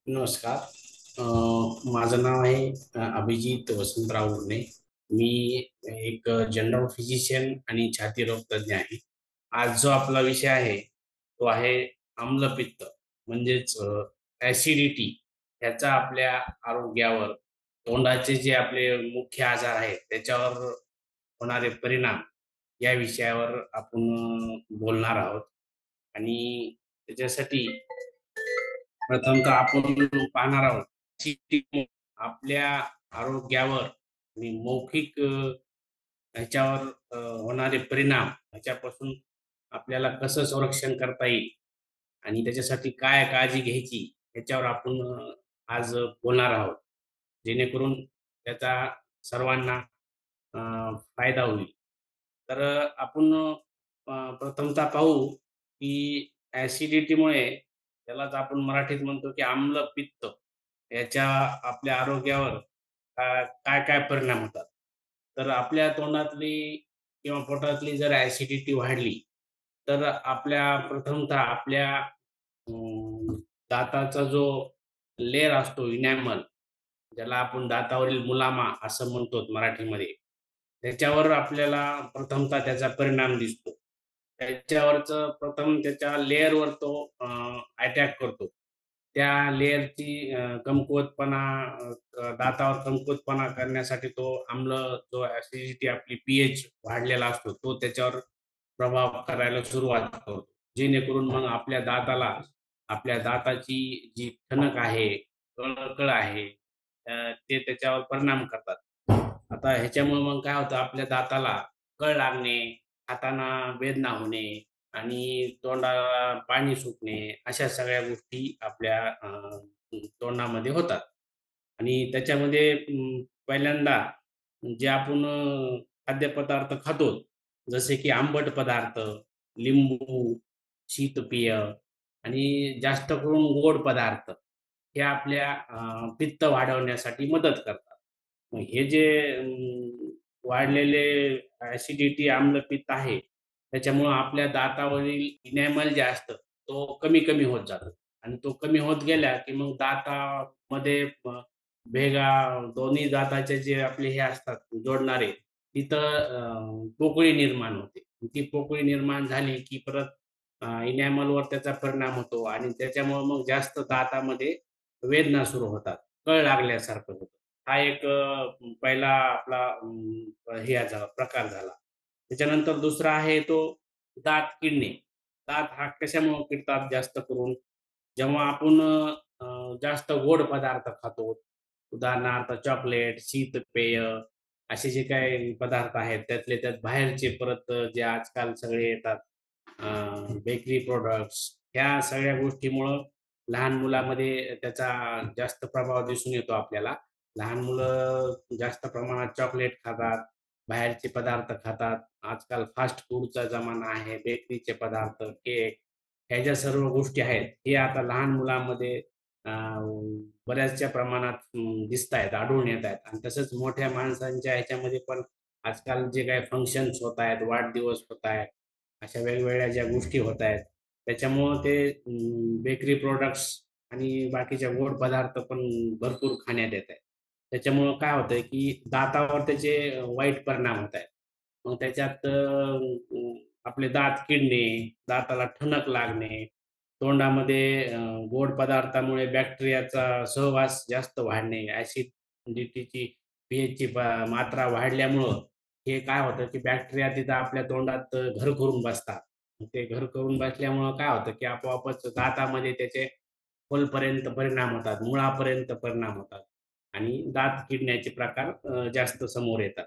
नमस्कार. माझं नाव आहे अभिजित वसंतराव उर्णे. मी एक जनरल फिजिशियन आणि छातीरोग तज्ञ आहे. आज जो आपला विषय आहे तो आहे आम्लपित्त म्हणजेच ऍसिडिटी. ह्याचा आपल्या आरोग्यावर, तोंडाचे जे आपले मुख्य आजार आहेत त्याच्यावर होणारे परिणाम या विषयावर आपण बोलणार आहोत. आणि त्याच्यासाठी प्रथमतः आपण पाहणार आहोत की आपल्या आरोग्यावर आणि मौखिक ह्याच्यावर होणारे परिणाम ह्याच्यापासून आपल्याला कसं संरक्षण करता येईल आणि त्याच्यासाठी काय काळजी घ्यायची ह्याच्यावर आपण आज बोलणार आहोत, जेणेकरून त्याचा सर्वांना फायदा होईल. तर आपण प्रथमतः पाहू की ऍसिडिटीमुळे, त्यालाच आपण मराठीत म्हणतो की आम्ल पित्त, याच्या आपल्या आरोग्यावर काय काय परिणाम होतात. तर आपल्या तोंडातली किंवा पोटातली जर ऍसिडिटी वाढली तर आपल्या प्रथमतः आपल्या दाताचा जो लेयर असतो इनॅमल, ज्याला आपण दातावरील मुलामा असं म्हणतो मराठीमध्ये, त्याच्यावर आपल्याला प्रथमतः त्याचा परिणाम दिसतो. त्याच्यावरच प्रथम त्याच्या लेअरवर तो अटॅक करतो. त्या लेअरची कमकुवतपणा, दातावर कमकुवतपणा करण्यासाठी तो आम्ल, जो ऍसिडिटी आपली पीएच वाढलेला असतो तो त्याच्यावर प्रभाव करायला सुरुवात करतो. जेणेकरून मग आपल्या दाताला, आपल्या दाताची जी ठणक आहे, कळ आहे, ते त्याच्यावर परिणाम करतात. आता ह्याच्यामुळे मग काय होतं, आपल्या दाताला कळ लागणे, हाताना वेदना होणे आणि तोंडाला पाणी सुटणे, अशा सगळ्या गोष्टी आपल्या तोंडामध्ये होतात. आणि त्याच्यामध्ये पहिल्यांदा जे आपण खाद्यपदार्थ खातो, जसे की आंबट पदार्थ, लिंबू, शीतपेय आणि जास्त करून गोड पदार्थ, हे आपल्या पित्त वाढवण्यासाठी मदत करतात. मग हे जे वाढलेले ऍसिडिटी, आम्लपित्त आहे, त्याच्यामुळं आपल्या दातावरील इनॅमल जे असतं तो कमी कमी होत जातो. आणि तो कमी होत गेला की मग दातामध्ये भेगा, दोन्ही दाताचे जे आपले हे असतात जोडणारे, तिथं पोकळी निर्माण होते. ती पोकळी निर्माण झाली की परत इनॅमलवर त्याचा परिणाम होतो आणि त्याच्यामुळे मग जास्त दातामध्ये वेदना सुरू होतात, कळ लागल्यासारखं होतं. हा एक पहिला आपला हे झाला, प्रकार झाला. त्याच्यानंतर दुसरा आहे तो दात किडणे. दात हा कशामुळे किडतात जास्त करून, जेव्हा आपण जास्त गोड पदार्थ खातो, उदाहरणार्थ चॉकलेट, शीतपेय, असे जे काही पदार्थ आहेत त्यातले त्यात बाहेरचे परत जे आजकाल सगळे येतात बेकरी प्रोडक्ट्स, ह्या सगळ्या गोष्टीमुळं लहान मुलामध्ये त्याचा जास्त प्रभाव दिसून येतो आपल्याला. लहान मुलं जास्त प्रमाणात चॉकलेट खातात, बाहेरचे पदार्थ खातात. आजकाल फास्ट फूडचा जमाना आहे, बेकरीचे पदार्थ, केक, ह्या ज्या सर्व गोष्टी आहेत, हे आता लहान मुलांमध्ये बऱ्याचशा प्रमाणात दिसत आहेत, आढळून येत आहेत. आणि तसंच मोठ्या माणसांच्या ह्याच्यामध्ये पण आजकाल जे काही फंक्शन्स होत आहेत, वाढदिवस होत आहेत, अशा वेगवेगळ्या ज्या गोष्टी होत आहेत, त्याच्यामुळं ते बेकरी प्रोडक्ट्स आणि बाकीच्या गोड पदार्थ पण भरपूर खाण्यात येत आहेत. त्याच्यामुळं काय होतंय की दातावर त्याचे वाईट परिणाम होत आहेत. मग त्याच्यात आपले दात किडणे, दाताला ठणक लागणे, तोंडामध्ये गोड पदार्थामुळे बॅक्टेरियाचा सहवास जास्त वाढणे, ऍसिडिटीची पीएचची मात्रा वाढल्यामुळं हे काय होतं की बॅक्टेरिया तिथं आपल्या तोंडात घर करून बसतात. ते घर करून बसल्यामुळं काय होतं की आपोआपच दातामध्ये त्याचे खोलपर्यंत परिणाम होतात, मुळापर्यंत परिणाम होतात आणि दात किडण्याचे प्रकार जास्त समोर येतात.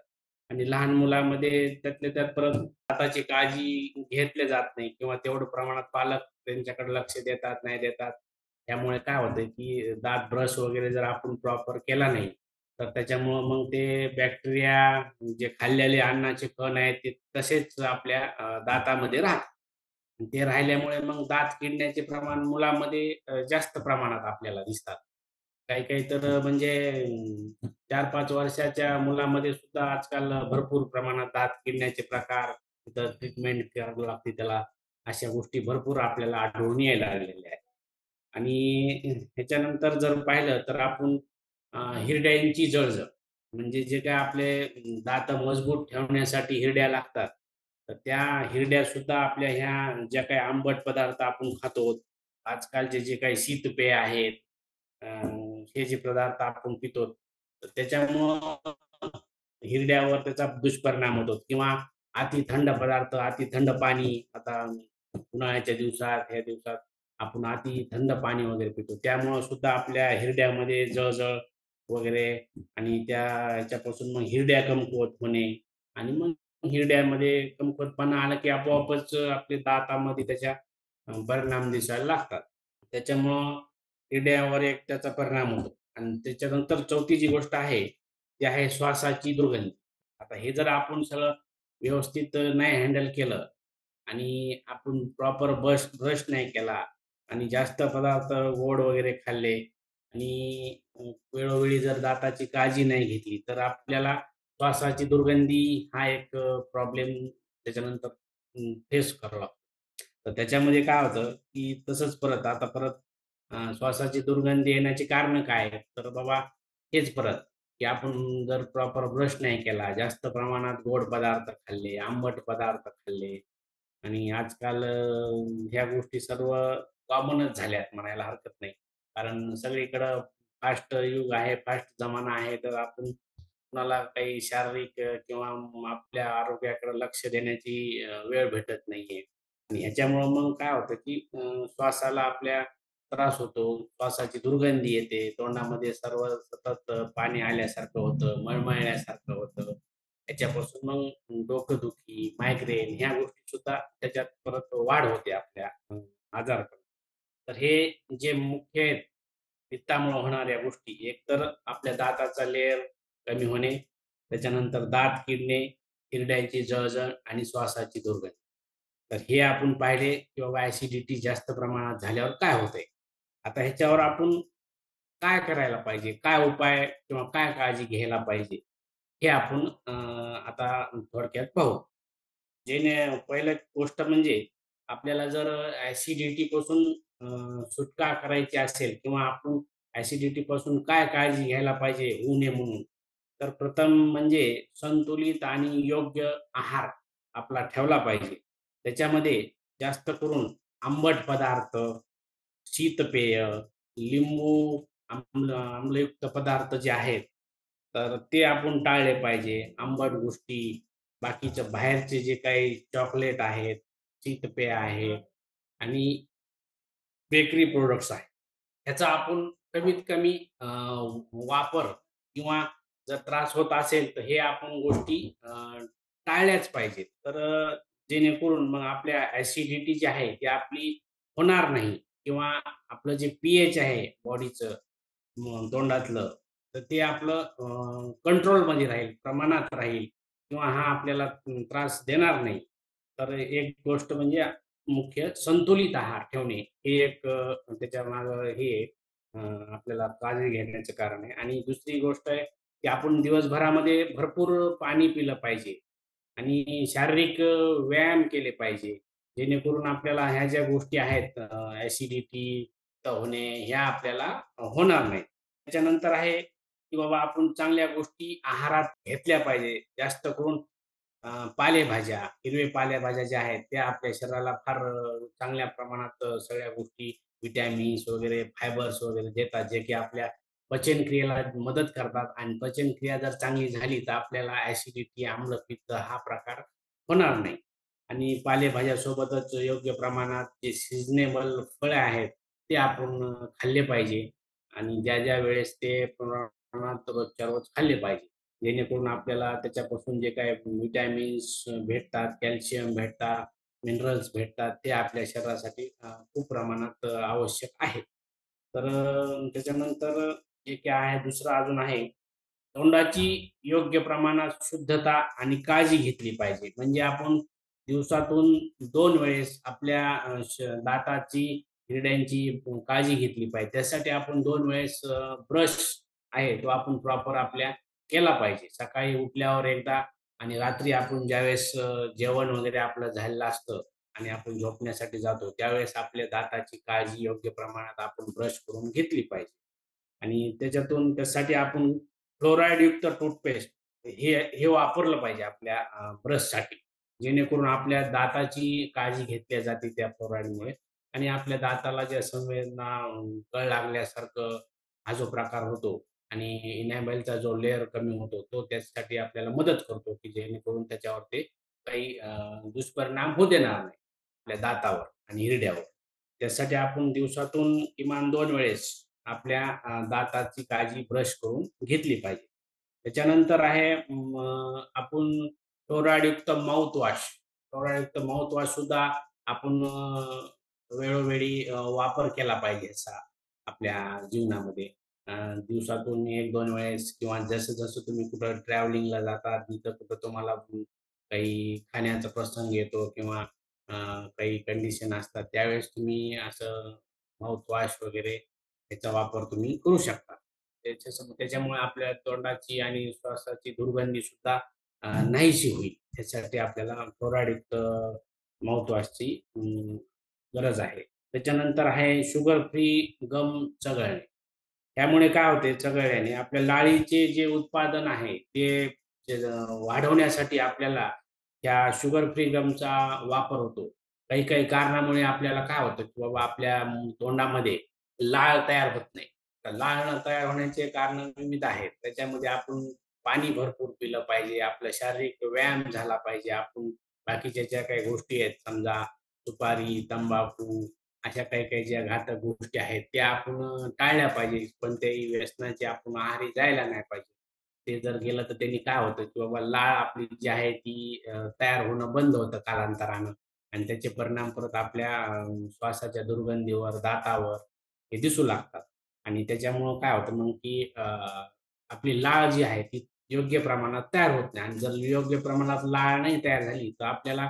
आणि लहान मुलामध्ये त्यातल्या त्यात परत दाताची काळजी घेतली जात नाही किंवा तेवढं प्रमाणात पालक त्यांच्याकडे लक्ष देतात, नाही देतात. त्यामुळे काय होतंय की दात ब्रश वगैरे जर आपण प्रॉपर केला नाही, तर त्याच्यामुळं मग ते बॅक्टेरिया, जे खाल्लेले अन्नाचे कण आहेत ते तसेच आपल्या दातामध्ये राहतात. ते राहिल्यामुळे मग दात किडण्याचे प्रमाण मुलामध्ये जास्त प्रमाणात आपल्याला दिसतात. काही-काही तर म्हणजे 4-5 वर्षाच्या मुलामध्ये सुद्धा आजकाल भरपूर प्रमाणात दात किडण्याचे प्रकार, तिथं ट्रीटमेंट करावी लागते त्याला. अशा गोष्टी भरपूर आपल्याला आढळून यायला लागलेल्या आहेत. आणि ह्याच्यानंतर जर पाहिलं तर आपण हिरड्यांची जळजळ म्हणजे जे काही आपले दात मजबूत ठेवण्यासाठी हिरड्या लागतात. तर त्या हिरड्यासुद्धा आपल्या ह्या ज्या काही आंबट पदार्थ आपण खातो, आजकालचे जे काही शीतपेय आहेत, अ, हे जे पदार्थ आपण पितो, तर त्याच्यामुळं हिरड्यावर त्याचा दुष्परिणाम होतो किंवा अति थंड पदार्थ, अति थंड पाणी आता उन्हाळ्याच्या दिवसात, ह्या दिवसात आपण अति थंड पाणी वगैरे पितो. त्यामुळं सुद्धा आपल्या हिरड्यामध्ये जळजळ वगैरे आणि त्या ह्याच्यापासून मग हिरड्या कमकुवत होणे आणि मग हिरड्यामध्ये कमकुवतपणा आला की आपोआपच आपल्या दातामध्ये त्याच्या परिणाम दिसायला लागतात. त्याच्यामुळं हिरड्यावर एक त्याचा परिणाम होतो आणि त्याच्यानंतर चौथी जी गोष्ट आहे, ती आहे श्वासाची दुर्गंधी. आता हे जर आपण सगळं व्यवस्थित नाही हँडल केलं आणि आपण प्रॉपर ब्रश नाही केला आणि जास्त पदार्थ गोड वगैरे खाल्ले आणि वेळोवेळी जर दाताची काळजी नाही घेतली, तर आपल्याला श्वासाची दुर्गंधी हा एक प्रॉब्लेम त्याच्यानंतर फेस करावा लागतो. तर त्याच्यामध्ये काय होतं, की तसंच परत श्वासाची दुर्गंधी येण्याची कारणं काय आहेत? तर बाबा हेच परत, की आपण जर प्रॉपर ब्रश नाही केला, जास्त प्रमाणात गोड पदार्थ खाल्ले, आंबट पदार्थ खाल्ले आणि आजकाल ह्या गोष्टी सर्व कॉमनच झाल्यात म्हणायला हरकत नाही. कारण सगळीकडं फास्ट युग आहे, फास्ट जमाना आहे, तर आपण कुणाला काही शारीरिक किंवा आपल्या आरोग्याकडे लक्ष देण्याची वेळ भेटत नाहीये. आणि ह्याच्यामुळं मग काय होतं, की श्वासाला आपल्या त्रास होतो, श्वासाची दुर्गंधी येते, तोंडामध्ये सर्व सतत पाणी आल्यासारखं होतं, मळमळल्यासारखं होतं. त्याच्यापासून मग डोकंदुखी, मायग्रेन ह्या गोष्टीसुद्धा त्याच्यात परत वाढ होते आपल्या आजारपणात. तर हे जे मुख्य आहेत, पित्तामुळे होणाऱ्या गोष्टी, एक तर आपल्या दाताचा लेयर कमी होणे, त्याच्यानंतर दात किडणे, हिरड्यांची जळजळ आणि श्वासाची दुर्गंधी. तर हे आपण पाहिले की बाबा ॲसिडिटी जास्त प्रमाणात झाल्यावर काय होतंय? आता ह्याच्यावर आपण काय करायला पाहिजे? काय उपाय किंवा काय काळजी घ्यायला पाहिजे? हे आपण आता थोडक्यात पाहू. पहिलं गोष्ट म्हणजे आपल्याला जर ॲसिडिटीपासून सुटका करायची असेल किंवा आपण ॲसिडिटीपासून काय काळजी घ्यायला पाहिजे होऊ नये म्हणून. तर प्रथम म्हणजे संतुलित आणि योग्य आहार आपला ठेवला पाहिजे. त्याच्यामध्ये जास्त करून आंबट पदार्थ, शीतपेय, लिंबू, आम्लयुक्त पदार्थ जे आहेत, तर ते आपण टाळले पाहिजे. आंबट गोष्टी, बाकीच्या बाहेरचे जे काही चॉकलेट आहेत, शीतपेय आहे आणि बेकरी प्रॉडक्ट्स आहेत. ह्याचा आपण कमीत कमी वापर किंवा जर त्रास होत असेल, तर हे आपण गोष्टी टाळल्याच पाहिजेत. तर जेणेकरून मग आपल्या ॲसिडिटी जी आहे, ती आपली होणार नाही किंवा आपलं जे पी-एच आहे बॉडीचं तोंडातलं, तर ते आपलं कंट्रोलमध्ये राहील, प्रमाणात राहील किंवा हा आपल्याला त्रास देणार नाही. तर एक गोष्ट म्हणजे मुख्य संतुलित आहार ठेवणे हे एक त्याच्यामागं हे आहे, आपल्याला काळजी घेण्याचं कारण आहे आणि दुसरी गोष्ट आहे, की आपण दिवसभरामध्ये भरपूर पाणी पिलं पाहिजे आणि शारीरिक व्यायाम केले पाहिजे. जेणेकरून आपल्याला ह्या ज्या गोष्टी आहेत ॲसिडिटी होणे ह्या आपल्याला होणार नाहीत. त्याच्यानंतर आहे, की बाबा आपण चांगल्या गोष्टी आहारात घेतल्या पाहिजे. जास्त करून पालेभाज्या, हिरवे पालेभाज्या ज्या आहेत, त्या आपल्या शरीराला फार चांगल्या प्रमाणात सगळ्या गोष्टी, व्हिटॅमिन्स वगैरे, फायबर्स वगैरे देतात, जे की आपल्या पचनक्रियेला मदत करतात आणि पचनक्रिया जर चांगली झाली, तर आपल्याला ॲसिडिटी, आम्लपित्त हा प्रकार होणार नाही. आणि पालेभाज्यासोबतच योग्य प्रमाणात जे सीझनेबल फळं आहेत, ते आपण खाल्ले पाहिजे आणि ज्या-ज्या वेळेस ते प्रमाणात रोजच्या रोज खाल्ले पाहिजे. जेणेकरून आपल्याला त्याच्यापासून जे काही व्हिटॅमिन्स भेटतात, कॅल्शियम भेटतात, मिनरल्स भेटतात, ते आपल्या शरीरासाठी खूप प्रमाणात आवश्यक आहे. तर त्याच्यानंतर जे काही आहे दुसरं अजून आहे, तोंडाची योग्य प्रमाणात शुद्धता आणि काळजी घेतली पाहिजे. म्हणजे आपण दिवसातून 2 वेळेस आपल्या दाताची, हिरड्यांची काळजी घेतली पाहिजे. त्यासाठी आपण 2 वेळेस ब्रश आहे तो आपण प्रॉपर आपल्या केला पाहिजे. सकाळी उठल्यावर एकदा आणि रात्री आपण ज्यावेळेस जेवण वगैरे आपलं झालेलं असतं आणि आपण झोपण्यासाठी जातो, त्यावेळेस आपल्या दाताची काळजी योग्य प्रमाणात आपण ब्रश करून घेतली पाहिजे. आणि त्यासाठी आपण फ्लोराईडयुक्त टूथपेस्ट हे हे वापरलं पाहिजे आपल्या ब्रशसाठी. जेणेकरून आपल्या दाताची काळजी घेतली जाते त्या फ्लोराईडमुळे आणि आपल्या दाताला ज्या संवेदना कळ लागल्यासारखं हा जो प्रकार होतो आणि इनॅमलचा जो लेयर कमी होतो, तो त्याच्यासाठी आपल्याला मदत करतो, की जेणेकरून त्याच्यावर ते काही दुष्परिणाम होऊ देणार नाही आपल्या दातावर आणि हिरड्यावर. त्यासाठी आपण दिवसातून किमान 2 वेळेस आपल्या दाताची काळजी ब्रश करून घेतली पाहिजे. त्याच्यानंतर आहे आपण फ्लोराईडयुक्त माउथवॉश. फ्लोराईडयुक्त माउथवॉश सुद्धा आपण वेळोवेळी वापर केला पाहिजे असा आपल्या जीवनामध्ये. अ, दिवसातून 1-2 वेळेस किंवा जसं-जसं तुम्ही कुठं ट्रॅव्हलिंगला जाता, तिथं कुठं तुम्हाला काही खाण्याचा प्रसंग येतो किंवा अ, काही कंडिशन असतात, त्यावेळेस तुम्ही असं माउथवॉश वगैरे याचा वापर तुम्ही करू शकता. त्याच्यामुळे आपल्या तोंडाची आणि श्वासाची दुर्गंधी सुद्धा नाहीशी होईल. त्यासाठी आपल्याला फ्लोराईडयुक्त माउथवॉशची गरज आहे. त्याच्यानंतर आहे शुगर फ्री गम चघळणे. त्यामुळे काय होते चघळल्याने आपल्या लाळीचे जे उत्पादन आहे ते वाढवण्यासाठी आपल्याला त्या शुगर फ्री गमचा वापर होतो. काही-काही कारणामुळे आपल्याला काय होतं, की बाबा आपल्या तोंडामध्ये लाळ तयार होत नाही. तर लाळ न तयार होण्याचे कारण विविध आहेत. त्याच्यामध्ये आपण पाणी भरपूर पिलं पाहिजे, आपला शारीरिक व्यायाम झाला पाहिजे. आपण बाकीच्या ज्या काही गोष्टी आहेत समजा सुपारी, तंबाखू अशा काही-काही ज्या घातक गोष्टी आहेत त्या आपण टाळल्या पाहिजे. कोणत्याही व्यसनाची आपण आहारी जायला नाही पाहिजे. ते जर गेलं तर त्यांनी काय होतं, की बाबा लाळ आपली जी आहे ती तयार होणं बंद होतं कालांतरानं आणि त्याचे परिणाम परत आपल्या श्वासाच्या दुर्गंधीवर, दातावर हे दिसू लागतात आणि त्याच्यामुळं काय होतं मग, की आपली लाळ जी आहे ती योग्य प्रमाणात तयार होत नाही आणि जर योग्य प्रमाणात लाळ नाही तयार झाली, तर आपल्याला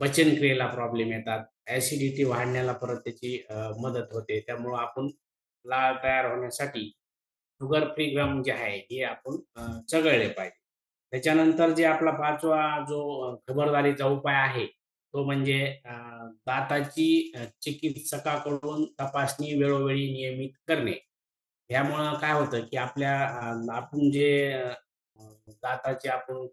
पचनक्रियेला प्रॉब्लेम येतात. ॲसिडिटी वाढण्याला परत त्याची मदत होते. त्यामुळं आपण लाळ तयार होण्यासाठी शुगर फ्री गम जे आहे, हे आपण चघळले पाहिजे. त्याच्यानंतर जे आपला 5वा जो खबरदारीचा उपाय आहे, तो म्हणजे दाताची चिकित्सकाकडून तपासणी वेळोवेळी नियमित करणे. यामुळं काय होतं, की आपल्या आपण जे दाताचे आपण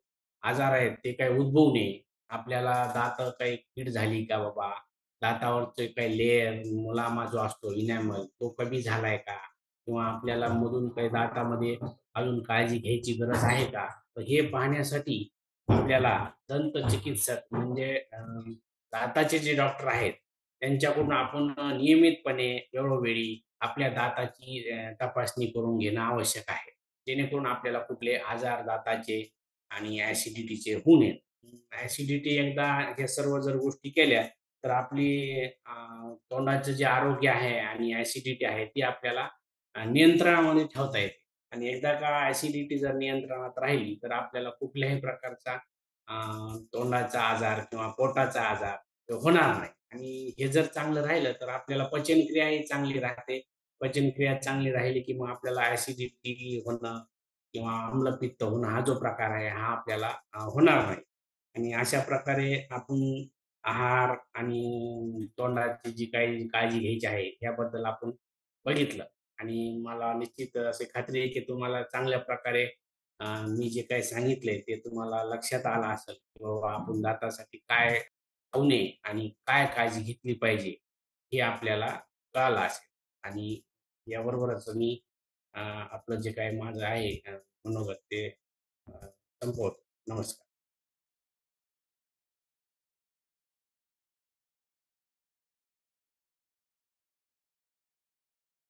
आजार आहेत, ते काही उद्भवू नये. आपल्याला दात काही कीड झाली का बाबा? दातावरचे काही लेयर, मुलामा जो असतो इनॅमल तो कमी झालाय का? किंवा आपल्याला मधून काही दातामध्ये अजून काळजी घ्यायची गरज आहे का? तर हे पाहण्यासाठी आपल्याला दंत चिकित्सक म्हणजे दाताचे जे डॉक्टर आहेत, त्यांच्याकडून आपण नियमितपणे वेळोवेळी आपल्या दाताची तपासणी करून घेणं आवश्यक आहे. जेणेकरून आपल्याला कुठले आजार दाताचे आणि ॲसिडिटीचे होऊ नयेत. ॲसिडिटी एकदा हे सर्व जर गोष्टी केल्या, तर आपली तोंडाचं जे आरोग्य आहे आणि ॲसिडिटी आहे ती आपल्याला नियंत्रणामध्ये ठेवता येते. आणि एकदा का ॲसिडिटी जर नियंत्रणात राहिली, तर आपल्याला कुठल्याही प्रकारचा अ, तोंडाचा आजार किंवा पोटाचा आजार तो होणार नाही. आणि हे जर चांगलं राहिलं, तर आपल्याला पचनक्रियाही चांगली राहते. पचनक्रिया चांगली राहिली, की मग आपल्याला ॲसिडिटी होणं किंवा आम्लपित्त होणं हा जो प्रकार आहे, हा आपल्याला होणार नाही. आणि अशा प्रकारे आपण आहार आणि तोंडाची जी काही काळजी घ्यायची आहे, याबद्दल आपण बघितलं आणि मला निश्चित अशी खात्री आहे, की तुम्हाला चांगल्या प्रकारे मी जे काही सांगितलंय ते तुम्हाला लक्षात आलं असेल, की बाबा आपण दातासाठी काय खाऊ नये आणि काय काळजी घेतली पाहिजे, हे आपल्याला कळालं असेल. आणि याबरोबरच मी आपलं जे काही माझं आहे मनोगत ते संपवतो. नमस्कार.